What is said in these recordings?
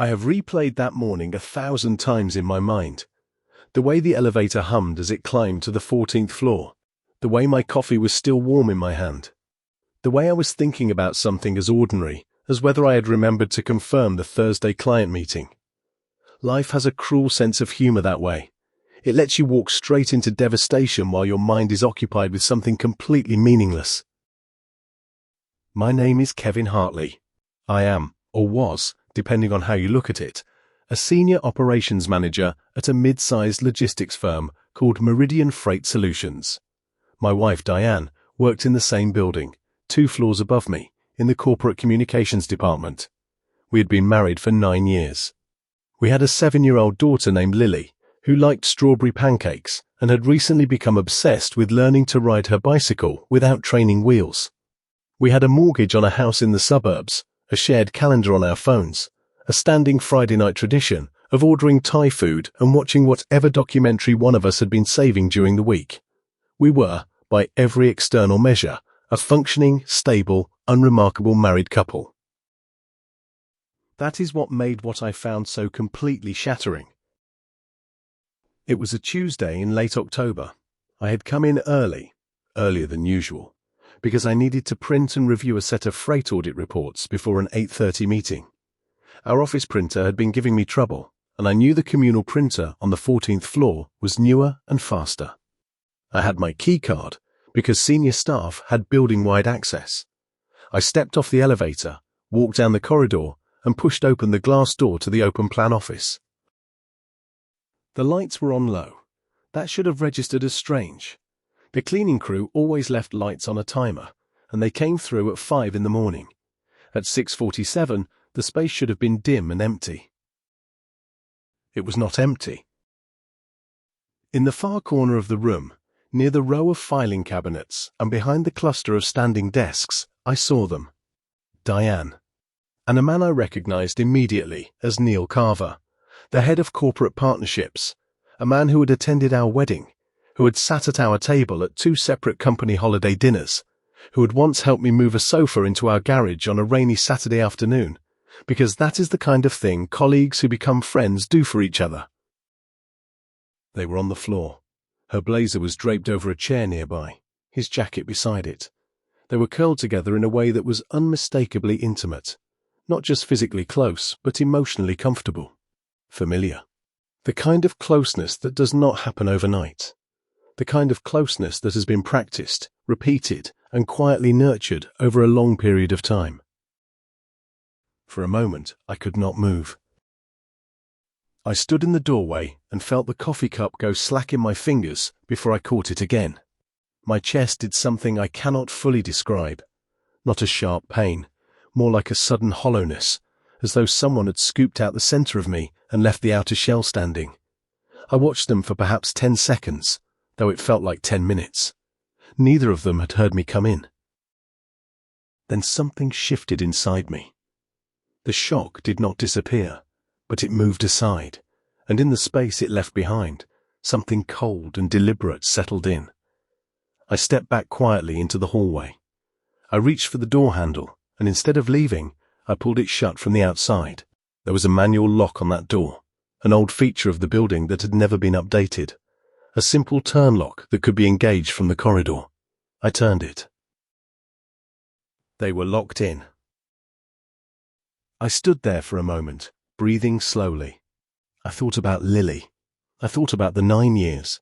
I have replayed that morning 1,000 times in my mind. The way the elevator hummed as it climbed to the 14th floor. The way my coffee was still warm in my hand. The way I was thinking about something as ordinary as whether I had remembered to confirm the Thursday client meeting. Life has a cruel sense of humor that way. It lets you walk straight into devastation while your mind is occupied with something completely meaningless. My name is Kevin Hartley. I am, or was, depending on how you look at it, a senior operations manager at a mid-sized logistics firm called Meridian Freight Solutions. My wife Diane worked in the same building, 2 floors above me, in the corporate communications department. We had been married for 9 years. We had a 7-year-old daughter named Lily, who liked strawberry pancakes and had recently become obsessed with learning to ride her bicycle without training wheels. We had a mortgage on a house in the suburbs, a shared calendar on our phones, a standing Friday night tradition of ordering Thai food and watching whatever documentary one of us had been saving during the week. We were, by every external measure, a functioning, stable, unremarkable married couple. That is what made what I found so completely shattering. It was a Tuesday in late October. I had come in earlier than usual, because I needed to print and review a set of freight audit reports before an 8:30 meeting. Our office printer had been giving me trouble, and I knew the communal printer on the 14th floor was newer and faster. I had my key card because senior staff had building-wide access. I stepped off the elevator, walked down the corridor, and pushed open the glass door to the open plan office. The lights were on low. That should have registered as strange. The cleaning crew always left lights on a timer, and they came through at 5 in the morning. At 6:47, the space should have been dim and empty. It was not empty. In the far corner of the room, near the row of filing cabinets and behind the cluster of standing desks, I saw them. Diane. And a man I recognized immediately as Neil Carver, the head of corporate partnerships, a man who had attended our wedding, who had sat at our table at 2 separate company holiday dinners, who had once helped me move a sofa into our garage on a rainy Saturday afternoon, because that is the kind of thing colleagues who become friends do for each other. They were on the floor. Her blazer was draped over a chair nearby, his jacket beside it. They were curled together in a way that was unmistakably intimate, not just physically close, but emotionally comfortable, familiar. The kind of closeness that does not happen overnight. The kind of closeness that has been practiced, repeated, and quietly nurtured over a long period of time. For a moment, I could not move. I stood in the doorway and felt the coffee cup go slack in my fingers before I caught it again. My chest did something I cannot fully describe. Not a sharp pain, more like a sudden hollowness, as though someone had scooped out the center of me and left the outer shell standing. I watched them for perhaps 10 seconds, though it felt like 10 minutes. Neither of them had heard me come in. Then something shifted inside me. The shock did not disappear, but it moved aside, and in the space it left behind, something cold and deliberate settled in. I stepped back quietly into the hallway. I reached for the door handle, and instead of leaving, I pulled it shut from the outside. There was a manual lock on that door, an old feature of the building that had never been updated, a simple turn lock that could be engaged from the corridor. I turned it. They were locked in. I stood there for a moment, breathing slowly. I thought about Lily. I thought about the 9 years.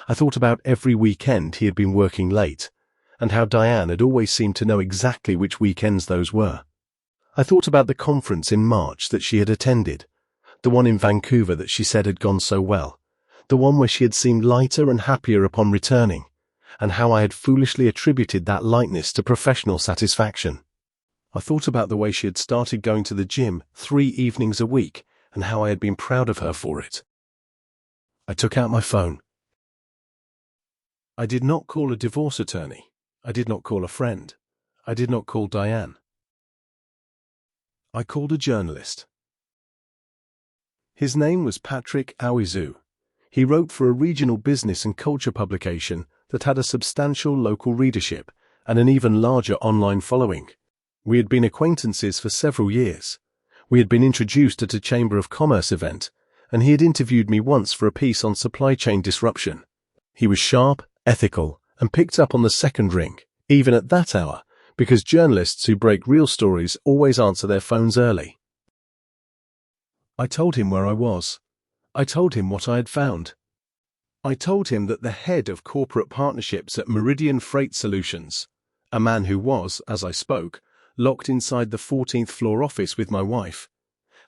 I thought about every weekend he had been working late, and how Diane had always seemed to know exactly which weekends those were. I thought about the conference in March that she had attended, the one in Vancouver that she said had gone so well, the one where she had seemed lighter and happier upon returning, and how I had foolishly attributed that lightness to professional satisfaction. I thought about the way she had started going to the gym 3 evenings a week and how I had been proud of her for it. I took out my phone. I did not call a divorce attorney. I did not call a friend. I did not call Diane. I called a journalist. His name was Patrick Awizu. He wrote for a regional business and culture publication that had a substantial local readership and an even larger online following. We had been acquaintances for several years. We had been introduced at a Chamber of Commerce event, and he had interviewed me once for a piece on supply chain disruption. He was sharp, ethical, and picked up on the second ring, even at that hour, because journalists who break real stories always answer their phones early. I told him where I was. I told him what I had found. I told him that the head of corporate partnerships at Meridian Freight Solutions, a man who was, as I spoke, locked inside the 14th floor office with my wife,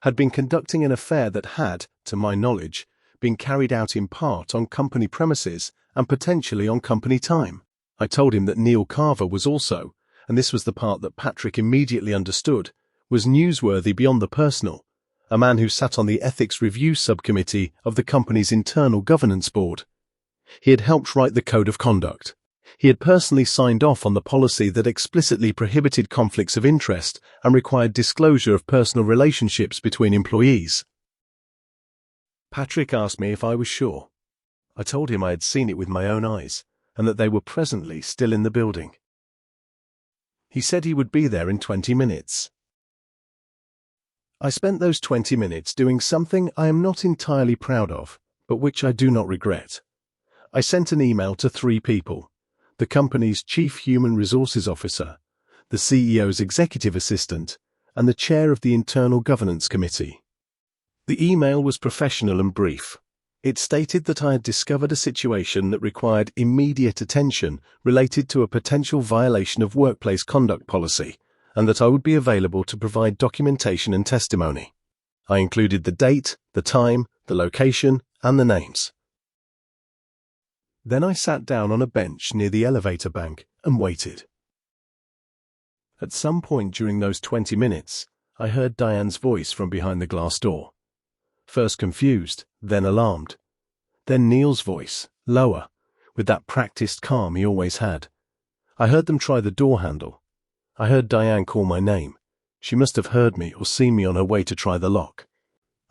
had been conducting an affair that had, to my knowledge, been carried out in part on company premises and potentially on company time. I told him that Neil Carver was also, and this was the part that Patrick immediately understood, was newsworthy beyond the personal, a man who sat on the Ethics Review Subcommittee of the company's internal governance board. He had helped write the Code of Conduct. He had personally signed off on the policy that explicitly prohibited conflicts of interest and required disclosure of personal relationships between employees. Patrick asked me if I was sure. I told him I had seen it with my own eyes and that they were presently still in the building. He said he would be there in 20 minutes. I spent those 20 minutes doing something I am not entirely proud of, but which I do not regret. I sent an email to 3 people: the company's Chief Human Resources Officer, the CEO's Executive Assistant, and the Chair of the Internal Governance Committee. The email was professional and brief. It stated that I had discovered a situation that required immediate attention related to a potential violation of workplace conduct policy, and that I would be available to provide documentation and testimony. I included the date, the time, the location, and the names. Then I sat down on a bench near the elevator bank and waited. At some point during those 20 minutes, I heard Diane's voice from behind the glass door. First confused, then alarmed. Then Neil's voice, lower, with that practiced calm he always had. I heard them try the door handle. I heard Diane call my name. She must have heard me or seen me on her way to try the lock.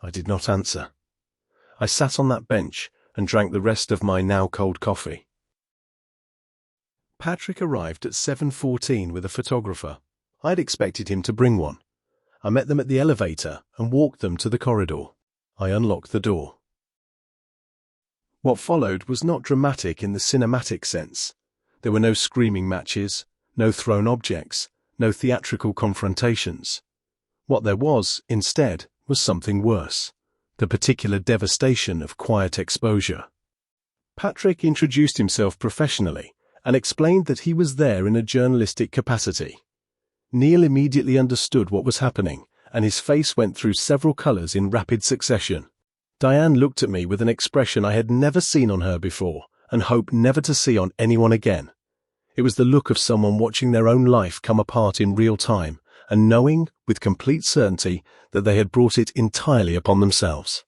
I did not answer. I sat on that bench and drank the rest of my now cold coffee. Patrick arrived at 7:14 with a photographer. I had expected him to bring one. I met them at the elevator and walked them to the corridor. I unlocked the door. What followed was not dramatic in the cinematic sense. There were no screaming matches, no thrown objects, no theatrical confrontations. What there was, instead, was something worse: the particular devastation of quiet exposure. Patrick introduced himself professionally and explained that he was there in a journalistic capacity. Neil immediately understood what was happening, and his face went through several colors in rapid succession. Diane looked at me with an expression I had never seen on her before and hoped never to see on anyone again. It was the look of someone watching their own life come apart in real time and knowing, with complete certainty, that they had brought it entirely upon themselves.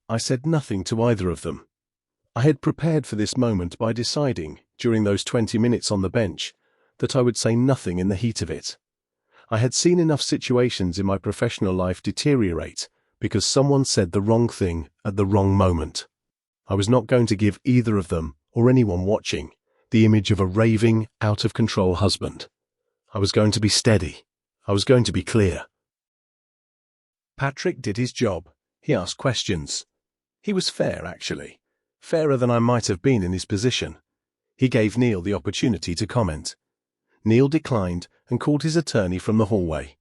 I said nothing to either of them. I had prepared for this moment by deciding, during those 20 minutes on the bench, that I would say nothing in the heat of it. I had seen enough situations in my professional life deteriorate because someone said the wrong thing at the wrong moment. I was not going to give either of them, or anyone watching, the image of a raving, out-of-control husband. I was going to be steady. I was going to be clear. Patrick did his job. He asked questions. He was fair, actually. Fairer than I might have been in his position. He gave Neil the opportunity to comment. Neil declined and called his attorney from the hallway.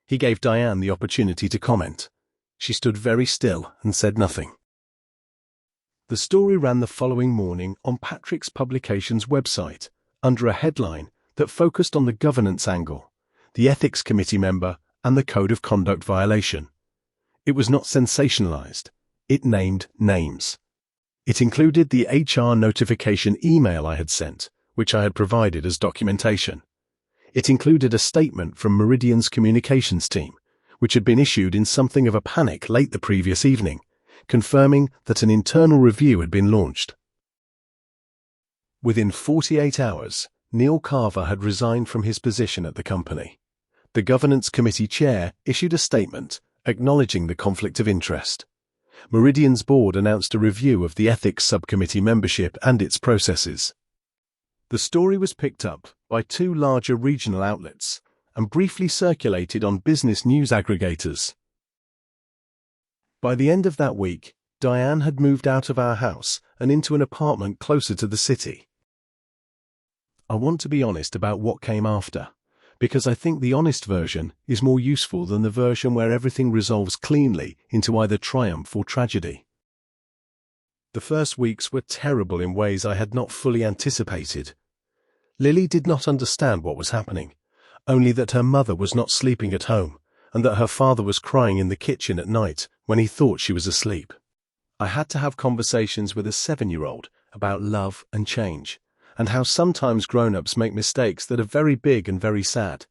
He gave Diane the opportunity to comment. She stood very still and said nothing. The story ran the following morning on Patrick's publication's website under a headline that focused on the governance angle, the ethics committee member, and the code of conduct violation. It was not sensationalized. It named names. It included the HR notification email I had sent, which I had provided as documentation. It included a statement from Meridian's communications team, which had been issued in something of a panic late the previous evening, confirming that an internal review had been launched. Within 48 hours, Neil Carver had resigned from his position at the company. The governance committee chair issued a statement acknowledging the conflict of interest. Meridian's board announced a review of the ethics subcommittee membership and its processes. The story was picked up by 2 larger regional outlets, and briefly circulated on business news aggregators. By the end of that week, Diane had moved out of our house and into an apartment closer to the city. I want to be honest about what came after, because I think the honest version is more useful than the version where everything resolves cleanly into either triumph or tragedy. The first weeks were terrible in ways I had not fully anticipated. Lily did not understand what was happening, only that her mother was not sleeping at home, and that her father was crying in the kitchen at night when he thought she was asleep. I had to have conversations with a 7-year-old about love and change, and how sometimes grown-ups make mistakes that are very big and very sad.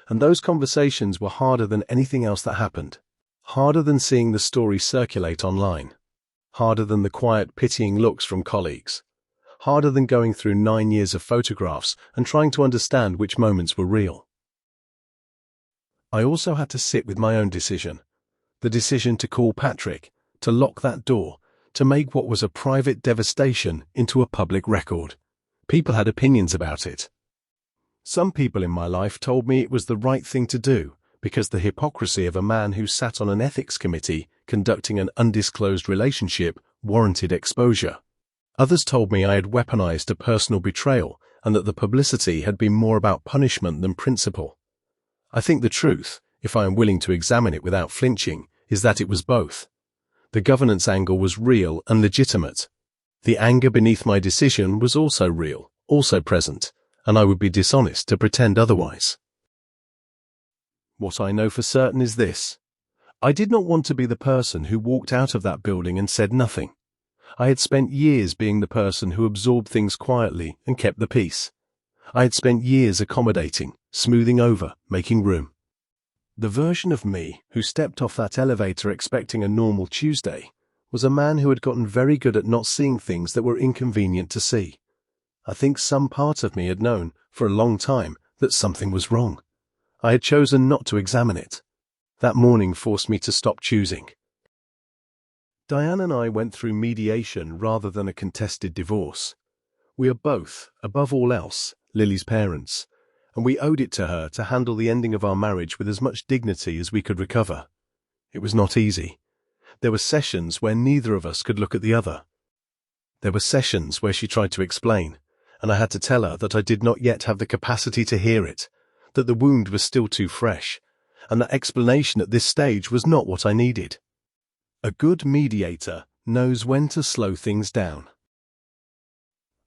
And those conversations were harder than anything else that happened. Harder than seeing the story circulate online. Harder than the quiet, pitying looks from colleagues. Harder than going through 9 years of photographs and trying to understand which moments were real. I also had to sit with my own decision. The decision to call Patrick, to lock that door, to make what was a private devastation into a public record. People had opinions about it. Some people in my life told me it was the right thing to do because the hypocrisy of a man who sat on an ethics committee conducting an undisclosed relationship warranted exposure. Others told me I had weaponized a personal betrayal and that the publicity had been more about punishment than principle. I think the truth, if I am willing to examine it without flinching, is that it was both. The governance angle was real and legitimate. The anger beneath my decision was also real, also present, and I would be dishonest to pretend otherwise. What I know for certain is this. I did not want to be the person who walked out of that building and said nothing. I had spent years being the person who absorbed things quietly and kept the peace. I had spent years accommodating, smoothing over, making room. The version of me who stepped off that elevator expecting a normal Tuesday was a man who had gotten very good at not seeing things that were inconvenient to see. I think some part of me had known, for a long time, that something was wrong. I had chosen not to examine it. That morning forced me to stop choosing. Diane and I went through mediation rather than a contested divorce. We are both, above all else, Lily's parents, and we owed it to her to handle the ending of our marriage with as much dignity as we could recover. It was not easy. There were sessions where neither of us could look at the other. There were sessions where she tried to explain, and I had to tell her that I did not yet have the capacity to hear it, that the wound was still too fresh, and that explanation at this stage was not what I needed. A good mediator knows when to slow things down.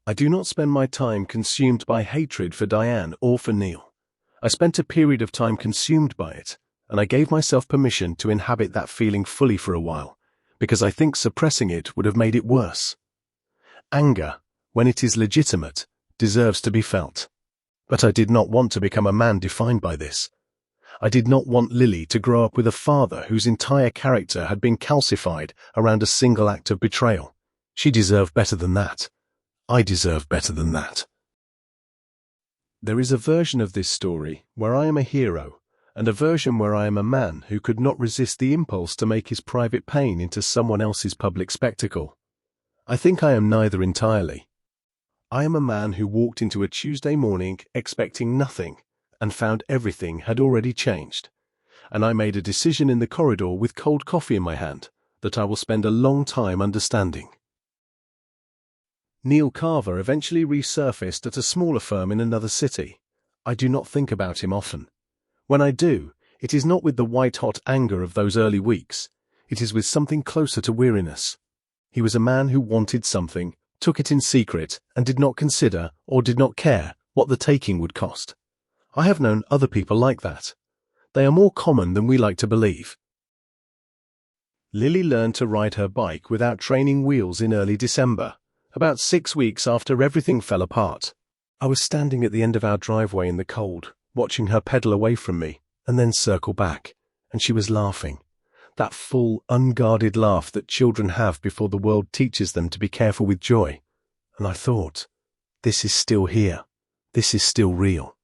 I do not spend my time consumed by hatred for Diane or for Neil. I spent a period of time consumed by it, and I gave myself permission to inhabit that feeling fully for a while, because I think suppressing it would have made it worse. Anger, when it is legitimate, deserves to be felt. But I did not want to become a man defined by this. I did not want Lily to grow up with a father whose entire character had been calcified around a single act of betrayal. She deserved better than that. I deserve better than that. There is a version of this story where I am a hero, and a version where I am a man who could not resist the impulse to make his private pain into someone else's public spectacle. I think I am neither entirely. I am a man who walked into a Tuesday morning expecting nothing and found everything had already changed, and I made a decision in the corridor with cold coffee in my hand that I will spend a long time understanding. Neil Carver eventually resurfaced at a smaller firm in another city. I do not think about him often. When I do, it is not with the white-hot anger of those early weeks. It is with something closer to weariness. He was a man who wanted something, took it in secret, and did not consider or did not care what the taking would cost. I have known other people like that. They are more common than we like to believe. Lily learned to ride her bike without training wheels in early December, about 6 weeks after everything fell apart. I was standing at the end of our driveway in the cold, watching her pedal away from me and then circle back, and she was laughing. That full, unguarded laugh that children have before the world teaches them to be careful with joy. And I thought, this is still here. This is still real.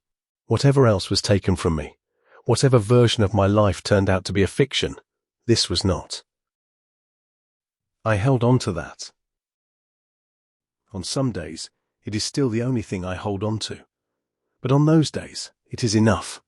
Whatever else was taken from me, whatever version of my life turned out to be a fiction, this was not. I held on to that. On some days, it is still the only thing I hold on to. But on those days, it is enough.